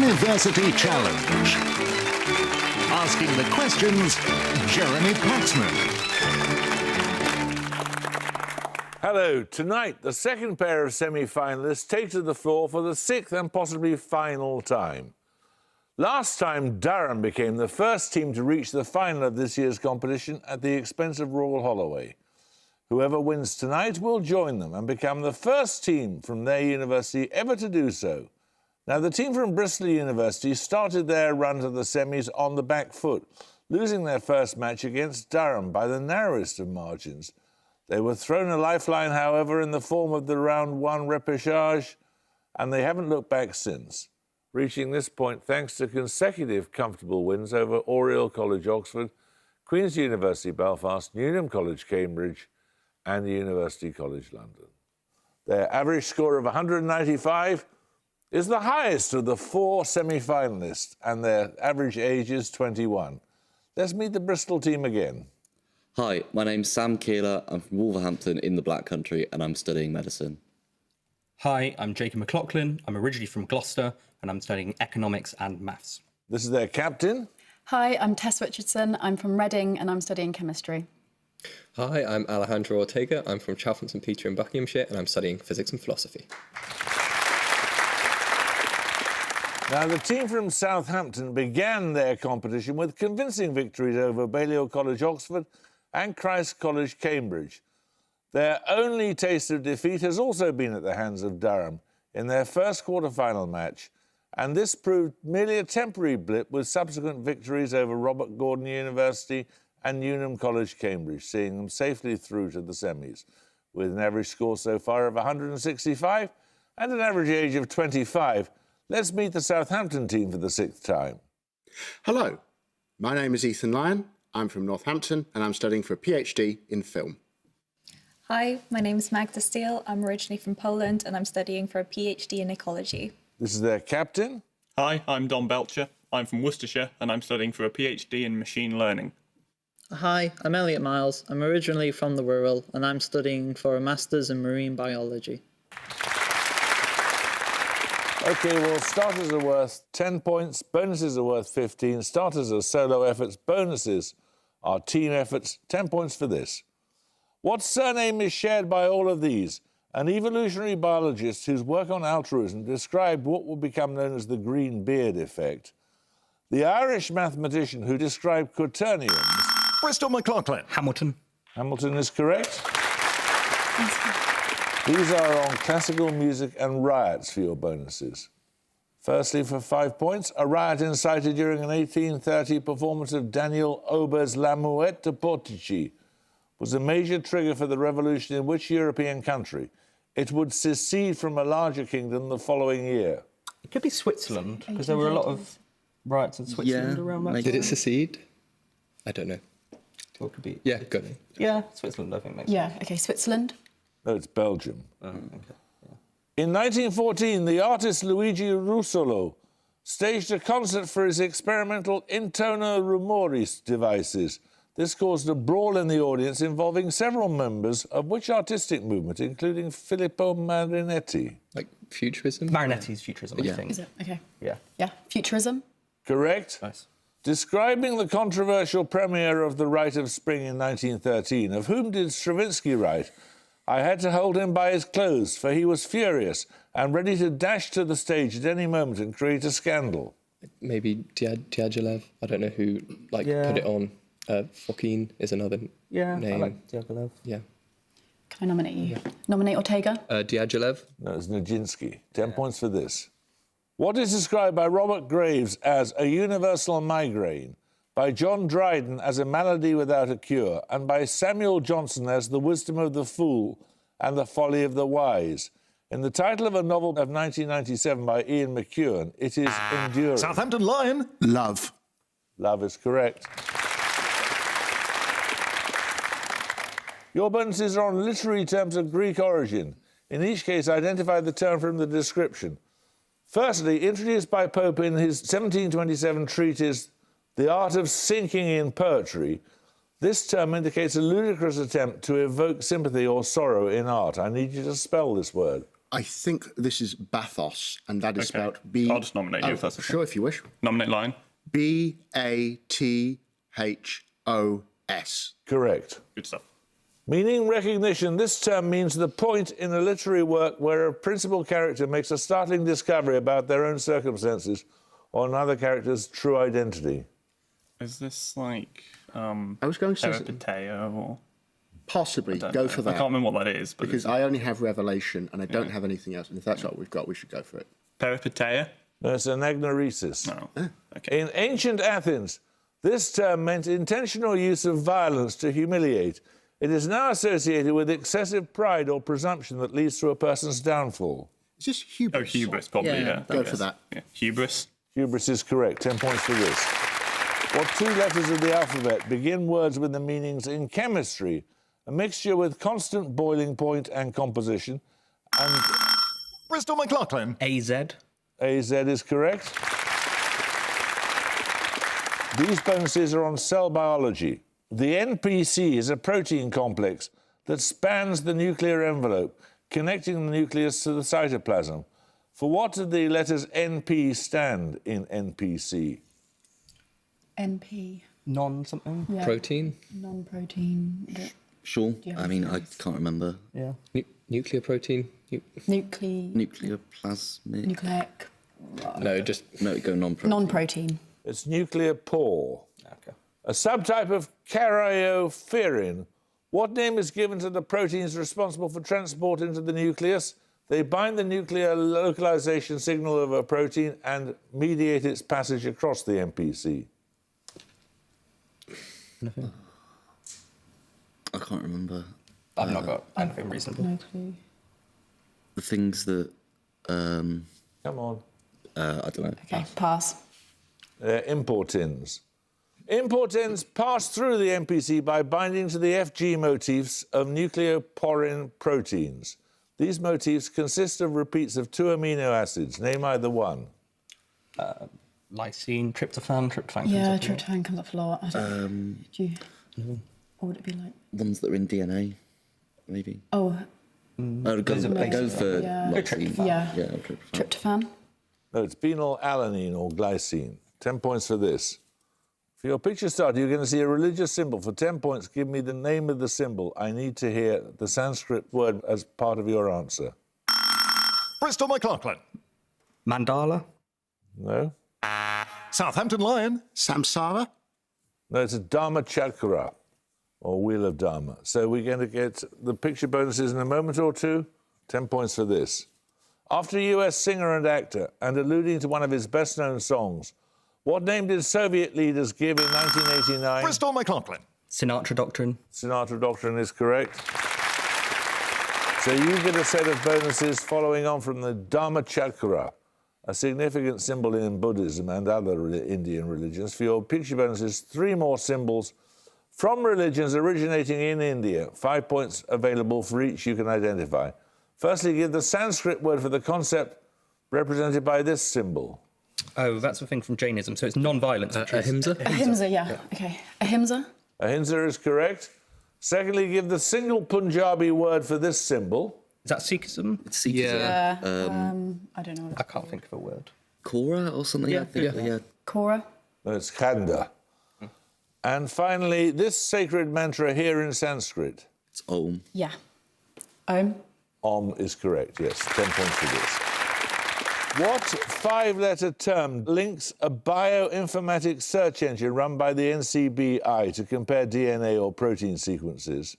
University Challenge. Asking the questions, Jeremy Paxman. Hello. Tonight, the second pair of semi-finalists take to the floor for the sixth and possibly final time. Last time, Durham became the first team to reach the final of this year's competition at the expense of Royal Holloway. Whoever wins tonight will join them and become the first team from their university ever to do so. Now, the team from Bristol University started their run to the semis on the back foot, losing their first match against Durham by the narrowest of margins. They were thrown a lifeline, however, in the form of the round one repechage, and they haven't looked back since, reaching this point thanks to consecutive comfortable wins over Oriel College Oxford, Queen's University Belfast, Newnham College Cambridge and University College London. Their average score of 195 is the highest of the four semi-finalists, and their average age is 21. Let's meet the Bristol team again. Hi, my name's Sam Keeler. I'm from Wolverhampton in the Black Country and I'm studying medicine. Hi, I'm Jacob McLaughlin. I'm originally from Gloucester and I'm studying economics and maths. This is their captain. Hi, I'm Tess Richardson. I'm from Reading and I'm studying chemistry. Hi, I'm Alejandro Ortega. I'm from Chalfont St Peter in Buckinghamshire and I'm studying physics and philosophy. Now, the team from Southampton began their competition with convincing victories over Balliol College Oxford and Christ College Cambridge. Their only taste of defeat has also been at the hands of Durham in their first quarter-final match, and this proved merely a temporary blip with subsequent victories over Robert Gordon University and Newnham College Cambridge, seeing them safely through to the semis, with an average score so far of 165 and an average age of 25. Let's meet the Southampton team for the sixth time. Hello, my name is Ethan Lyon. I'm from Northampton and I'm studying for a PhD in film. Hi, my name is Magda Steele. I'm originally from Poland and I'm studying for a PhD in ecology. This is their captain. Hi, I'm Don Belcher. I'm from Worcestershire and I'm studying for a PhD in machine learning. Hi, I'm Elliot Miles. I'm originally from the Wirral and I'm studying for a Masters in Marine Biology. OK, well, starters are worth 10 points, bonuses are worth 15, starters are solo efforts, bonuses are team efforts, 10 points for this. What surname is shared by all of these? An evolutionary biologist whose work on altruism described what would become known as the green beard effect. The Irish mathematician who described quaternions. Bristol McLaughlin. Hamilton. Hamilton is correct. These are on classical music and riots for your bonuses. Firstly, for 5 points, a riot incited during an 1830 performance of Daniel Auber's La Muette de Portici was a major trigger for the revolution in which European country? It would secede from a larger kingdom the following year. It could be Switzerland, because there were a lot of riots in Switzerland around that time. Did it secede? I don't know. Or it could be Yeah, go. Yeah, Switzerland, I think, makes sense. OK, Switzerland. No, it's Belgium. Okay. In 1914, the artist Luigi Russolo staged a concert for his experimental intono rumoris devices. This caused a brawl in the audience involving several members of which artistic movement, including Filippo Marinetti? Like futurism? Marinetti's futurism, I think. Is it? OK. Yeah. Yeah, futurism. Correct. Nice. Describing the controversial premiere of The Rite of Spring in 1913, of whom did Stravinsky write, "I had to hold him by his clothes, for he was furious and ready to dash to the stage at any moment and create a scandal"? Maybe Diaghilev. I don't know who put it on. Fokin is another name. I like Diaghilev. Yeah. Can I nominate you? Nominate Ortega. Diaghilev. No, it's Nijinsky. 10 points for this. What is described by Robert Graves as a universal migraine, by John Dryden as a malady without a cure, and by Samuel Johnson as the wisdom of the fool and the folly of the wise? In the title of a novel of 1997 by Ian McEwan, it is enduring. Southampton Lion. Love. Love is correct. Your bonuses are on literary terms of Greek origin. In each case, identify the term from the description. Firstly, introduced by Pope in his 1727 treatise, The Art of Sinking in Poetry, this term indicates a ludicrous attempt to evoke sympathy or sorrow in art. I need you to spell this word. I think this is bathos, and that is spelled B. I'll just nominate you if that's okay. Sure, if you wish. Nominate Lion. Bathos. Correct. Good stuff. Meaning recognition. This term means the point in a literary work where a principal character makes a startling discovery about their own circumstances or another character's true identity. Is this like I was going to say Peripateo or possibly go for that. I can't remember what that is, but because I only have Revelation and I don't have anything else. And if that's what we've got, we should go for it. Peripateo. No, it's anagnoresis. No. Okay. In ancient Athens, this term meant intentional use of violence to humiliate. It is now associated with excessive pride or presumption that leads to a person's downfall. Is this hubris? Oh, hubris, probably, yeah. Go for that. Yeah. Hubris. Hubris is correct. 10 points for this. What two letters of the alphabet begin words with the meanings in chemistry? A mixture with constant boiling point and composition. And Bristol McLaughlin. AZ. AZ is correct. These bonuses are on cell biology. The NPC is a protein complex that spans the nuclear envelope, connecting the nucleus to the cytoplasm. For what do the letters NP stand in NPC? NP. Non-something? Yeah. Protein. Non-protein. Sure. you have I a mean, I choice? can't remember. Yeah. Nuclear protein. Nucleoplasmic. Nucleic. No, just No, go non-protein. Non-protein. It's nuclear pore. Okay. A subtype of karyophyrin. What name is given to the proteins responsible for transport into the nucleus? They bind the nuclear localization signal of a protein and mediate its passage across the NPC. Nothing. I can't remember. I've not got anything reasonable. No clue. The things that... Come on. I don't know. Okay, pass. Importins. Importins pass through the NPC by binding to the FG motifs of nucleoporin proteins. These motifs consist of repeats of 2 amino acids. Name either one. Lysine, tryptophan. Tryptophan Yeah, comes up a lot. tryptophan comes up a lot. I don't do you? Or would it be like... Ones that are in DNA, maybe. Oh, Go for Yeah. lysine. Yeah. Yeah, tryptophan. tryptophan. No, it's phenylalanine or glycine. 10 points for this. For your picture starter, you're going to see a religious symbol. For 10 points, give me the name of the symbol. I need to hear the Sanskrit word as part of your answer. Bristol McLaughlin. Mandala. No? Southampton Lion. Samsara. No, it's a Dharma Chakra, or Wheel of Dharma. So we're going to get the picture bonuses in a moment or two. 10 points for this. After a US singer and actor, and alluding to one of his best-known songs, what name did Soviet leaders give in 1989? Bristol McLaughlin. Sinatra Doctrine. Sinatra Doctrine is correct. So you get a set of bonuses following on from the Dharma Chakra, a significant symbol in Buddhism and other Indian religions. For your picture bonuses, 3 more symbols from religions originating in India. 5 points available for each you can identify. Firstly, give the Sanskrit word for the concept represented by this symbol. Oh, that's a thing from Jainism, so it's non-violence. ahimsa. Ahimsa, yeah. Okay. Ahimsa. Ahimsa is correct. Secondly, give the single Punjabi word for this symbol. Is that Sikhism? It's Sikhism. Yeah. I don't know. What I it's can't think of a word. Kora or something, I think. Yeah. Kora. No, it's Khanda. And finally, this sacred mantra here in Sanskrit. It's Om. Yeah. Om. Om is correct, yes. 10 points for this. What 5-letter term links a bioinformatics search engine run by the NCBI to compare DNA or protein sequences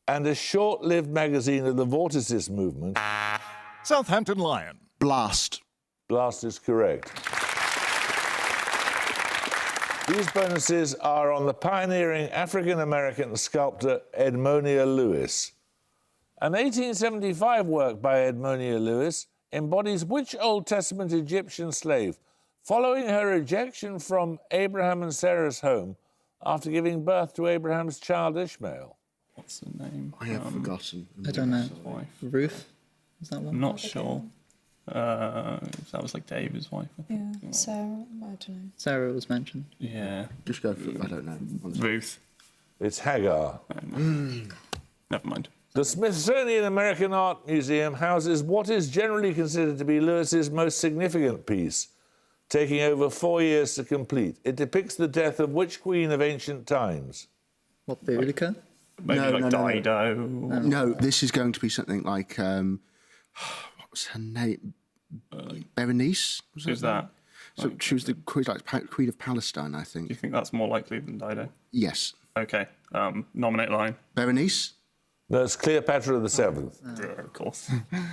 and a short-lived magazine of the Vorticist movement? Southampton Lion. Blast. Blast is correct. These bonuses are on the pioneering African-American sculptor Edmonia Lewis. An 1875 work by Edmonia Lewis embodies which Old Testament Egyptian slave following her ejection from Abraham and Sarah's home after giving birth to Abraham's child Ishmael? What's the name? I have forgotten. I don't know. Wife. Ruth? Is that I'm one? not sure. That was like David's wife, I think. Yeah, Sarah, I don't know. Sarah was mentioned. Yeah. Just go for it. I don't know. Honestly. Ruth. It's Hagar. Never mind. The Smithsonian American Art Museum houses what is generally considered to be Lewis's most significant piece, taking over 4 years to complete. It depicts the death of which queen of ancient times? What, Boudica? Maybe No, like no, no. Dido. No, this is going to be something like what was her name? Berenice. Was Who's that? So she was the queen, queen of Palestine, I think. Do you think that's more likely than Dido? Yes. Okay. Nominate line. Berenice. No, it's Cleopatra VII. Yeah, of course.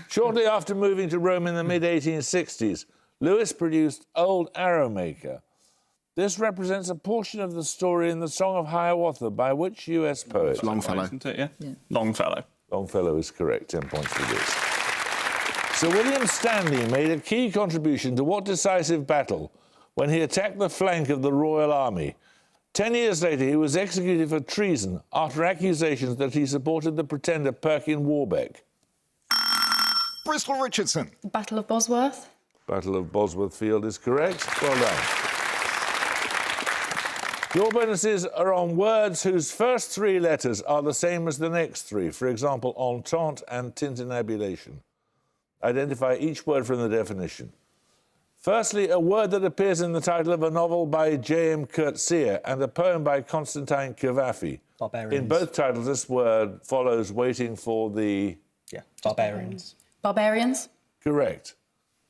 Shortly after moving to Rome in the mid-1860s, Lewis produced Old Arrowmaker. This represents a portion of the story in the Song of Hiawatha by which US poet? Longfellow. Isn't it? Yeah. Longfellow. Longfellow is correct. 10 points for this. Sir William Stanley made a key contribution to what decisive battle when he attacked the flank of the Royal Army? 10 years later, he was executed for treason after accusations that he supported the pretender Perkin Warbeck. Bristol Richardson. The Battle of Bosworth. Battle of Bosworth Field is correct. Well done. Your bonuses are on words whose first 3 letters are the same as the next 3. For example, entente and tintinnabulation. Identify each word from the definition. Firstly, a word that appears in the title of a novel by J.M. Coetzee and a poem by Constantine Cavafy. Barbarians. In both titles, this word follows waiting for the... Yeah, barbarians. Barbarians. Correct.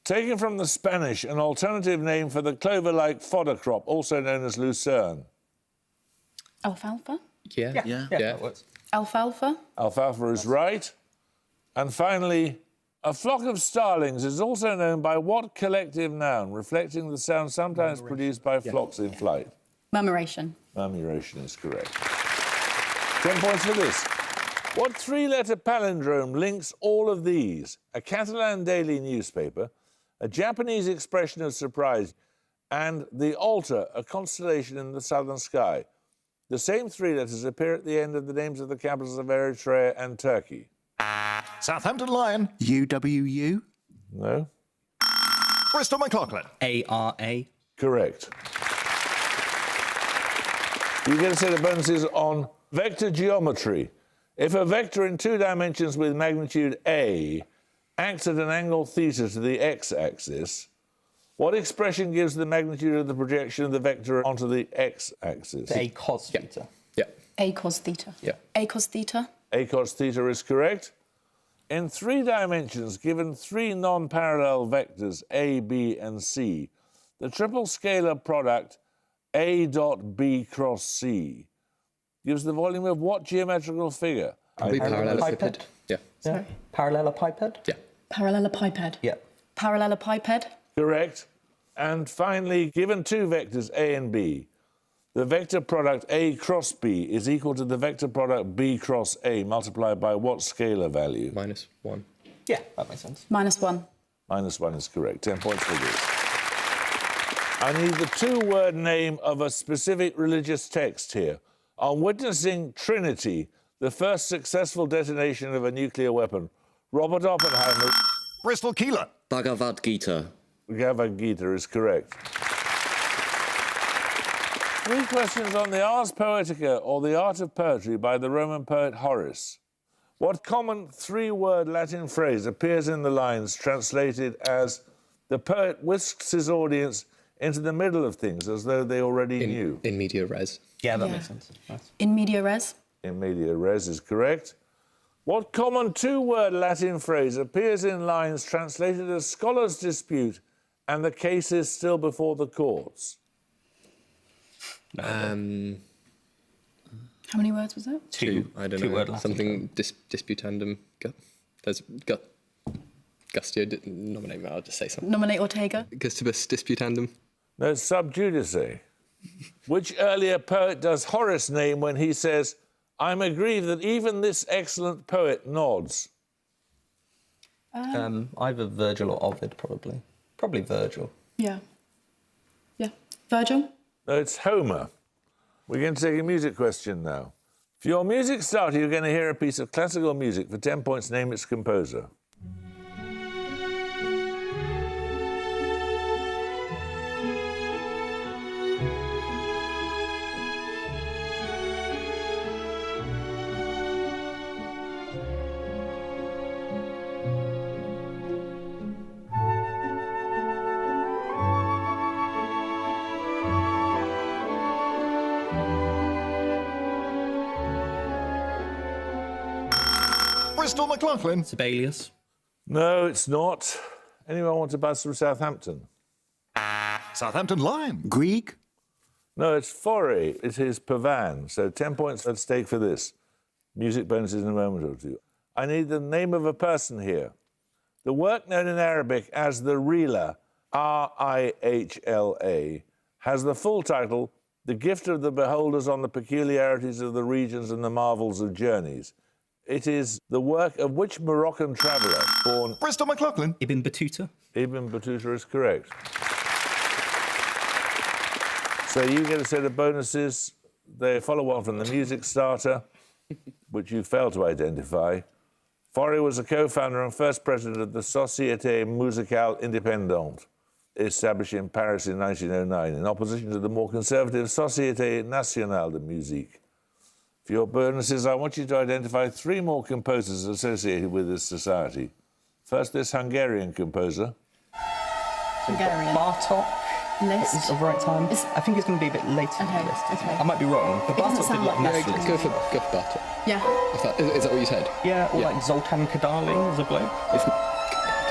Taken from the Spanish, an alternative name for the clover-like fodder crop, also known as lucerne. Alfalfa. Yeah. Yeah, that works. Alfalfa. Alfalfa is right. And finally, a flock of starlings is also known by what collective noun, reflecting the sound sometimes produced by flocks in flight? Murmuration. Murmuration is correct. 10 points for this. What 3-letter palindrome links all of these? A Catalan daily newspaper, a Japanese expression of surprise, and the altar, a constellation in the southern sky. The same 3 letters appear at the end of the names of the capitals of Eritrea and Turkey. Southampton Lion. UWU. No? Bristol McLaughlin. ARA. Correct. You get a set of bonuses on vector geometry. If a vector in 2 dimensions with magnitude A acts at an angle theta to the x-axis, what expression gives the magnitude of the projection of the vector onto the x-axis? A cos theta. Yeah. A cos theta. Yeah. A cos theta. A cos theta is correct. In 3 dimensions, given 3 non-parallel vectors, A, B, and C, the triple scalar product A dot B cross C gives the volume of what geometrical figure? Probably parallelepiped. Yeah. Yeah. Parallelepiped? Yeah. Parallelepiped. Yeah. Parallelepiped. Correct. And finally, given 2 vectors, A and B, the vector product A cross B is equal to the vector product B cross A multiplied by what scalar value? -1. Yeah, that makes sense. -1. -1 is correct. 10 points for this. I need the 2-word name of a specific religious text here. On witnessing Trinity, the first successful detonation of a nuclear weapon, Robert Oppenheimer... Bristol Keeler. Bhagavad Gita. Bhagavad Gita is correct. 3 questions on the Ars Poetica, or the art of poetry, by the Roman poet Horace. What common 3-word Latin phrase appears in the lines translated as the poet whisks his audience into the middle of things as though they already knew? In media res. Yeah, that Yeah. makes sense. Nice. In media res. In media res is correct. What common 2-word Latin phrase appears in lines translated as scholars dispute and the case is still before the courts? How many words was that? 2. I don't know. Two-word Latin Something disputandum. There's Gustio. Nominate me. I'll just say something. Nominate Ortega. Gustibus disputandum. No, it's sub judice. Which earlier poet does Horace name when he says, I'm aggrieved that even this excellent poet nods? Either Virgil or Ovid, probably. Probably Virgil. Yeah. Yeah. Virgil. No, it's Homer. We're going to take a music question now. For your music starter, you're going to hear a piece of classical music. For 10 points, name its composer. Bristol McLaughlin. Sibelius. No, it's not. Anyone want to buzz from Southampton? Southampton Lion. Grieg. No, it's Forey. It is Pavan. So 10 points at stake for this. Music bonuses in a moment or two. I need the name of a person here. The work known in Arabic as the Rihla, R-I-H-L-A, has the full title, The Gift of the Beholders on the Peculiarities of the Regions and the Marvels of Journeys. It is the work of which Moroccan traveller born... Bristol McLaughlin. Ibn Battuta. Ibn Battuta is correct. So you get a set of bonuses. They follow on from the music starter, which you failed to identify. Forey was a co-founder and first president of the Société Musicale Indépendante, established in Paris in 1909, in opposition to the more conservative Société Nationale de Musique. For your bonuses, I want you to identify 3 more composers associated with this society. First, this Hungarian composer. Hungarian. Bartok. List. Is the right time? I think it's going to be a bit later in the Okay, list. okay. I might be wrong, but It doesn't Bartok sound did like like nationalism. Go for Bartok. Yeah. Is that what you said? Yeah, or Yeah. like Zoltan Kodaly as a bloke. I'd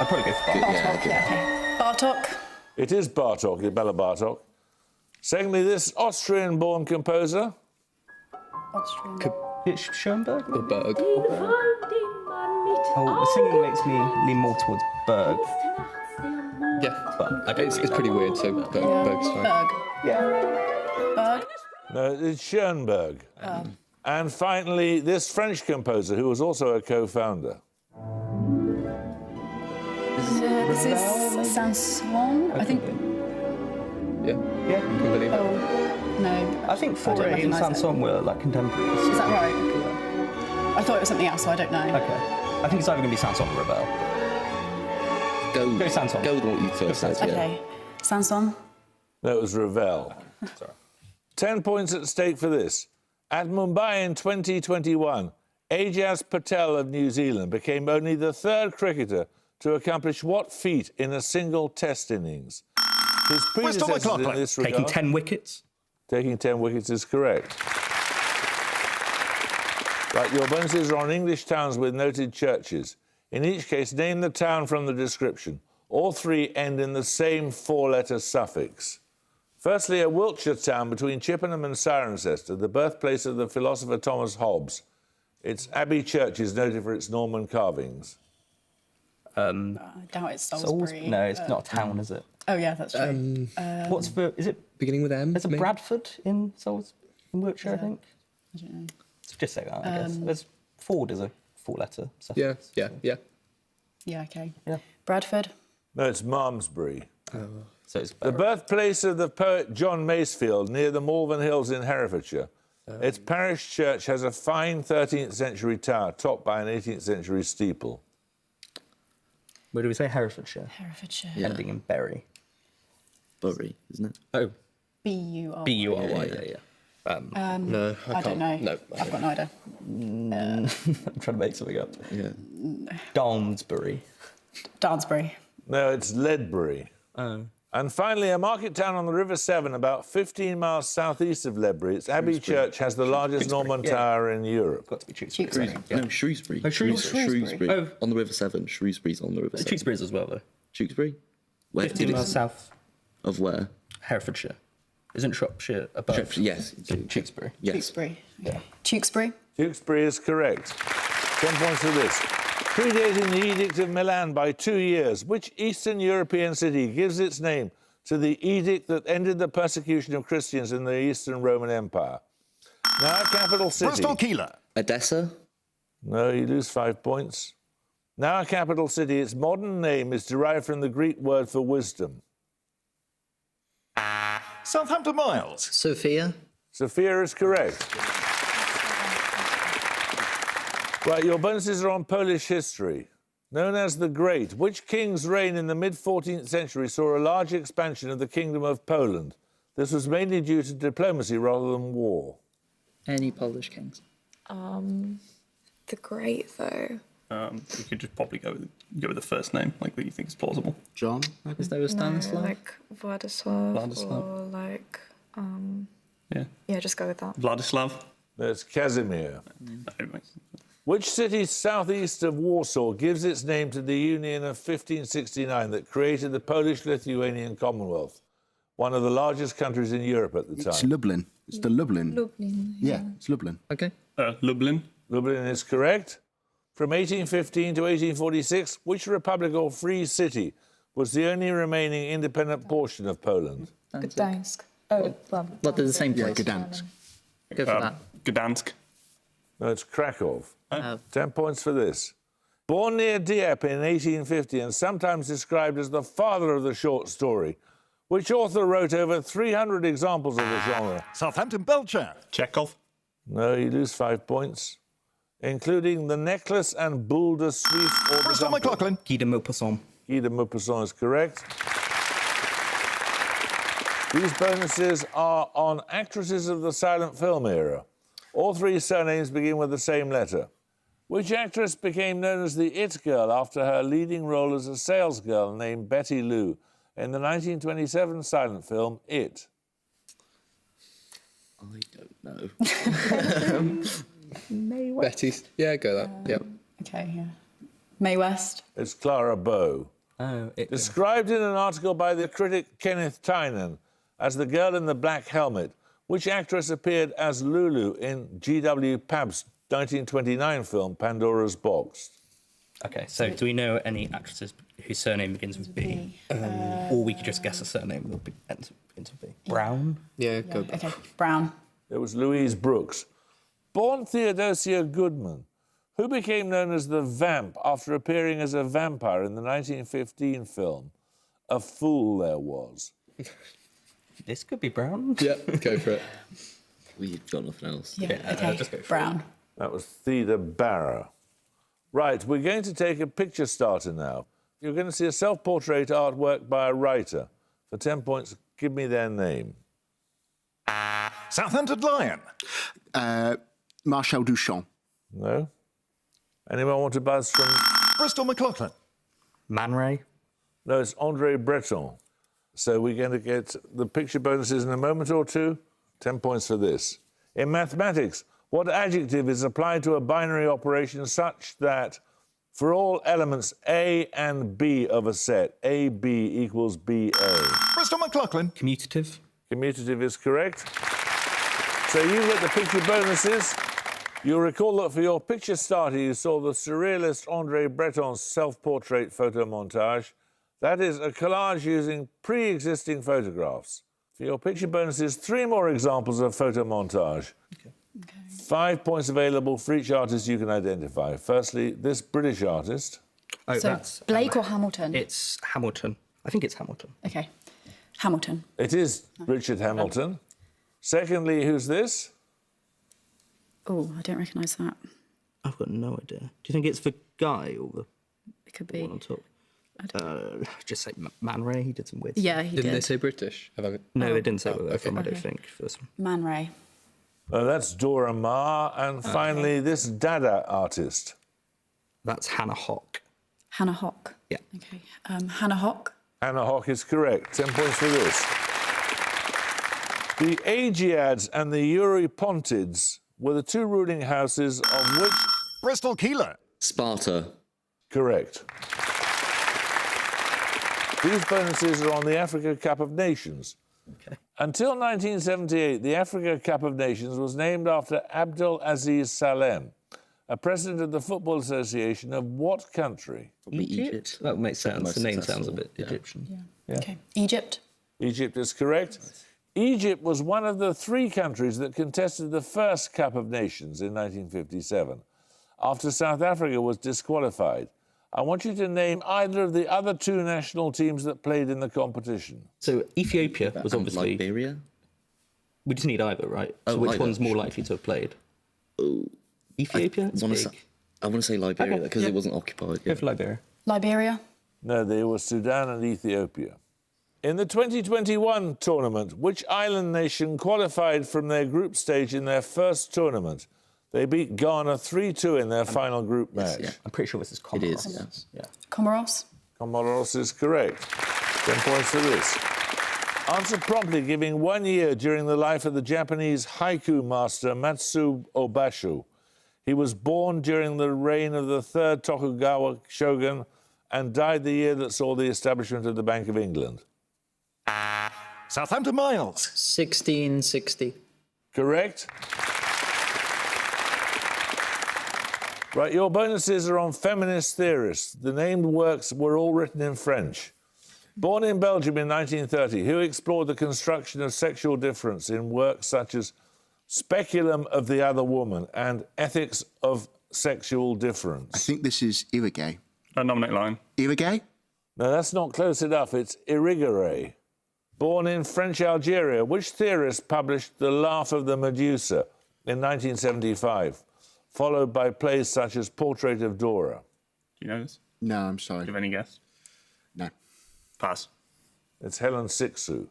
probably go for Bartok. Bartok, yeah, okay. Bartok. It is Bartok, Bela Bartok. Secondly, this Austrian-born composer. Austrian. It's Schoenberg? Or Berg? Oh, the singing makes me lean more towards Berg. Yeah. But I don't It's pretty weird, so Berg's fine. Berg. Yeah. Berg. No, it's Schoenberg. And finally, this French composer, who was also a co-founder. This is Sanson, I think. Yeah. Yeah. Can believe it. Oh, no. I think don't Forey and recognise it. Sanson were like contemporaries. Is that right? I thought it was something else, so I don't know. Okay. I think it's either going to be Sanson or Ravel. Go Sanson. Go with what you first said, yeah. Okay. Sanson. No, it was Ravel. Sorry. 10 points at stake for this. At Mumbai in 2021, Ajaz Patel of New Zealand became only the 3rd cricketer to accomplish what feat in a single test innings? His predecessors in this regard... Taking 10 wickets. Taking 10 wickets is correct. Right, your bonuses are on English towns with noted churches. In each case, name the town from the description. All 3 end in the same 4-letter suffix. Firstly, a Wiltshire town between Chippenham and Cirencester, the birthplace of the philosopher Thomas Hobbes. Its Abbey Church is noted for its Norman carvings. I doubt it's Salisbury. No, it's not a town, is it? Oh, yeah, that's true. What's the... Is it... Beginning with M? There's a maybe? Bradford in Wiltshire, I think. I don't know. Just say that, I guess. There's Ford is a 4-letter suffix. Yeah. Yeah, okay. Yeah. Bradford. No, it's Malmesbury. So it's The birthplace of the poet John Masefield, near the Malvern Hills in Herefordshire. Its parish church has a fine 13th century tower topped by an 18th century steeple. Where do we say Herefordshire? Herefordshire. Ending in Bury. Bury, isn't it? Oh, B-U-R. B-U-R-Y, yeah. No, I I don't know. No, I've got no idea. I'm trying to make something up. Yeah. Dalmsbury. Dansbury. No, it's Ledbury. Oh. And finally, a market town on the River Severn, about 15 miles southeast of Ledbury. Its Abbey Church has the largest Norman tower in Europe. Got to be Tewkesbury. Tewkesbury. No, Shrewsbury. Oh, Shrewsbury. Oh. On the River Severn. Shrewsbury's on the River Severn. Tewkesbury's as well, though. Tewkesbury? Where 15 miles south. Of where? Herefordshire. Isn't Shropshire above? Yes. Tewkesbury. Yes. Tewkesbury. Okay. Tewkesbury. Tewkesbury is correct. 10 points for this. Predating the Edict of Milan by 2 years, which Eastern European city gives its name to the edict that ended the persecution of Christians in the Eastern Roman Empire? Now, capital city. Bristol Keeler. Edessa? No, you lose 5 points. Now, a capital city. Its modern name is derived from the Greek word for wisdom. Southampton Miles. Sophia. Sophia is correct. Right, your bonuses are on Polish history. Known as the Great, which king's reign in the mid-14th century saw a large expansion of the Kingdom of Poland? This was mainly due to diplomacy rather than war. Any Polish kings? The Great, though. We could just probably go with the first name, like that you think is plausible. John? Is there a Stanislav? Like Vladislav, Vladislav. or like... Yeah. Yeah, just go with that. Vladislav. That's Casimir. No, it makes- Which city southeast of Warsaw gives its name to the Union of 1569 that created the Polish-Lithuanian Commonwealth, one of the largest countries in Europe at the It's time? Lublin. It's the Lublin. Lublin. Yeah, it's Lublin. Okay. Lublin. Lublin is correct. From 1815 to 1846, which republic or free city was the only remaining independent portion of Poland? Gdańsk. Oh, well. What, they're the same Yeah, place? Gdansk. Go for that. Gdansk. No, it's Krakow. Oh. 10 points for this. Born near Dieppe in 1850 and sometimes described as the father of the short story, which author wrote over 300 examples of the genre? Southampton Belcher. Chekhov. No, you lose 5 points, including The Necklace and Boule de Suif or The Bristol Dumpling. McLaughlin. Guy de Maupassant. Guy de Maupassant is correct. These bonuses are on actresses of the silent film era. All three surnames begin with the same letter. Which actress became known as the It Girl after her leading role as a salesgirl named Betty Lou in the 1927 silent film It? I don't know. Betty. Yeah, go that. Yep. Okay, yeah. Mae West. It's Clara Bow. Oh, it, Described in an article by the critic Kenneth Tynan as the girl in the black helmet, which actress appeared as Lulu in G.W. Pabb's 1929 film Pandora's Box? okay, so do we know any actresses whose surname begins with B? Or we could just guess a surname that begins with B. Brown? Yeah, go. Okay, Brown. It was Louise Brooks. Born Theodosia Goodman, who became known as the Vamp after appearing as a vampire in the 1915 film A Fool There Was. This could be Brown. Yeah, go for it. We've got nothing else. Yeah, Yeah, okay. just go for it. Brown. That was Theda Barra. Right, we're going to take a picture starter now. You're going to see a self-portrait artwork by a writer. For 10 points, give me their name. Southampton Lion. Marcel Duchamp. No? Anyone want to buzz from... Bristol McLaughlin. Man Ray? No, it's André Breton. So we're going to get the picture bonuses in a moment or two. 10 points for this. In mathematics, what adjective is applied to a binary operation such that for all elements A and B of a set, AB equals BA? Bristol McLaughlin. Commutative? Commutative is correct. So you get the picture bonuses. You'll recall that for your picture starter, you saw the surrealist André Breton's self-portrait photo montage. That is a collage using pre-existing photographs. For your picture bonuses, 3 more examples of photo montage. Okay. 5 points available for each artist you can identify. Firstly, this British artist. Oh, So that's... Blake or Hamilton? It's Hamilton. I think it's Hamilton. Okay. Hamilton. It is Richard Hamilton. Secondly, who's this? Oh, I don't recognise that. I've got no idea. Do you think it's the guy or the It could be. one on top? Just say Man Ray. He did some weird Yeah, he Didn't they did. say British? Have I... No, it didn't say where they're okay. from, I don't Okay. think, for this one. Man Ray. That's Dora Maar. And finally, this Dada artist. That's Hannah Hock. Hannah Hock. Yeah. Okay. Hannah Hock. Hannah Hock is correct. 10 points for this. The Aegeads and the Eurypontids were the 2 ruling houses of which... Bristol Keeler. Sparta. Correct. These bonuses are on the Africa Cup of Nations. Okay. Until 1978, the Africa Cup of Nations was named after Abdul Aziz Salem, a president of the Football Association of what country? Probably Egypt. That would make sense. most The name sounds a successful, bit yeah. Egyptian. Okay. Egypt. Egypt is correct. Egypt was one of the 3 countries that contested the first Cup of Nations in 1957, after South Africa was disqualified. I want you to name either of the other 2 national teams that played in the competition. So Ethiopia was And obviously... Liberia. We just need either, right? So Oh, which either, one's more sure. likely to have played? Oh, Ethiopia? It's wanna big. say, I want to say Liberia Okay, because yeah. it wasn't occupied. Go for Liberia. Liberia. No, they were Sudan and Ethiopia. In the 2021 tournament, which island nation qualified from their group stage in their first tournament? They beat Ghana 3-2 in their final group match. yeah. I'm pretty sure this is Comoros. It is, yes. Yeah. Comoros. Comoros is correct. 10 points for this. Answer promptly, giving 1 year during the life of the Japanese haiku master Matsu Obashu. He was born during the reign of the third Tokugawa shogun and died the year that saw the establishment of the Bank of England. Southampton Miles. 1660. Correct? Right, your bonuses are on feminist theorists. The named works were all written in French. Born in Belgium in 1930, who explored the construction of sexual difference in works such as Speculum of the Other Woman and Ethics of Sexual Difference? I think this is Irrigay. Nominate line. Irrigay? No, that's not close enough. It's Irigaray. Born in French Algeria, which theorist published The Laugh of the Medusa in 1975, followed by plays such as Portrait of Dora? Do you know this? No, I'm sorry. Do you have any guess? No. Pass. It's Helen Sixou.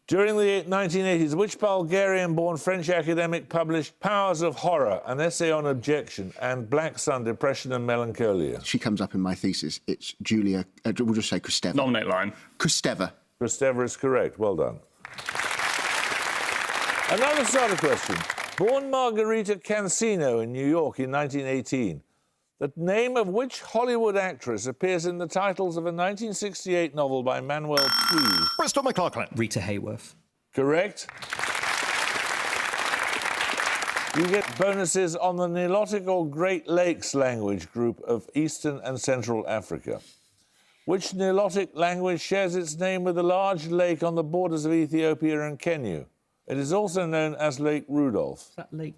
During the 1980s, which Bulgarian-born French academic published Powers of Horror, an essay on objection, and Black Sun, Depression and Melancholia? She comes up in my thesis. It's Julia, we'll just say Kristeva. Nominate line. Kristeva. Kristeva is correct. Well done. Another starter question. Born Margarita Cancino in New York in 1918, the name of which Hollywood actress appears in the titles of a 1968 novel by Manuel Puig? Bristol McLaughlin. Rita Hayworth. Correct. You get bonuses on the Nilotic or Great Lakes language group of Eastern and Central Africa. Which Nilotic language shares its name with a large lake on the borders of Ethiopia and Kenya? It is also known as Lake Rudolph. Is that Lake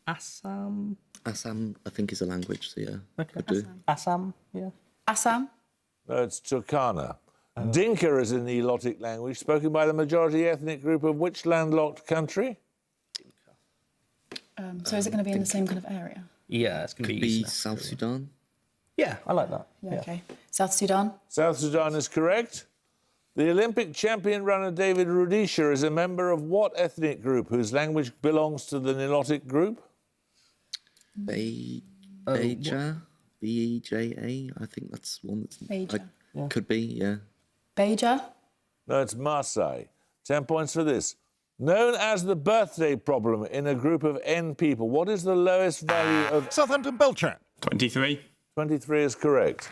Assam? Assam, I think, is a language, so yeah. Okay. Could do. Assam, yeah. Assam. No, it's Turkana. Dinka is a Nilotic language spoken by the majority ethnic group of which landlocked country? So is it going to be in the same kind of area? Yeah, it's going to Could be be East South Africa. Sudan. Yeah, I like that. Yeah, okay. South Sudan. South Sudan is correct. The Olympic champion runner David Rudisha is a member of what ethnic group whose language belongs to the Nilotic group? Beja. B-E-J-A. I think that's one that's... Beja. Could be, yeah. Beja. No, it's Maasai. 10 points for this. Known as the birthday problem in a group of N people, what is the lowest value of... Southampton Belchamp. 23. 23 is correct.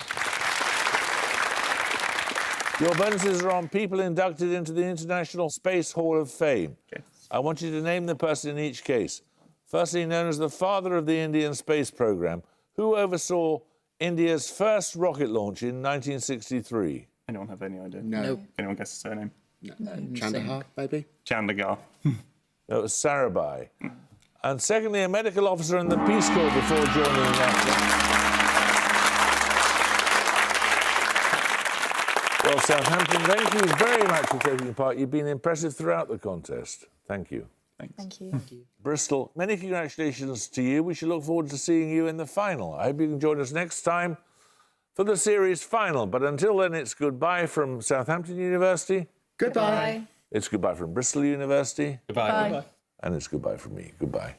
Your bonuses are on people inducted into the International Space Hall of Fame. Okay. I want you to name the person in each case. Firstly, known as the father of the Indian space program, who oversaw India's first rocket launch in 1963? Anyone have any idea? No. Anyone guess the surname? No. Chandahar, maybe? Chandigarh. No, it was Sarabhai. And secondly, a medical officer in the Peace Corps before joining NASA. Well, Southampton, thank you very much for taking part. You've been impressive throughout the contest. Thank you. Thank you. Bristol, many congratulations to you. We shall look forward to seeing you in the final. I hope you can join us next time for the series final. But until then, it's goodbye from Southampton University. Goodbye. It's goodbye from Bristol University. Goodbye. Bye. Goodbye. And it's goodbye from me. Goodbye.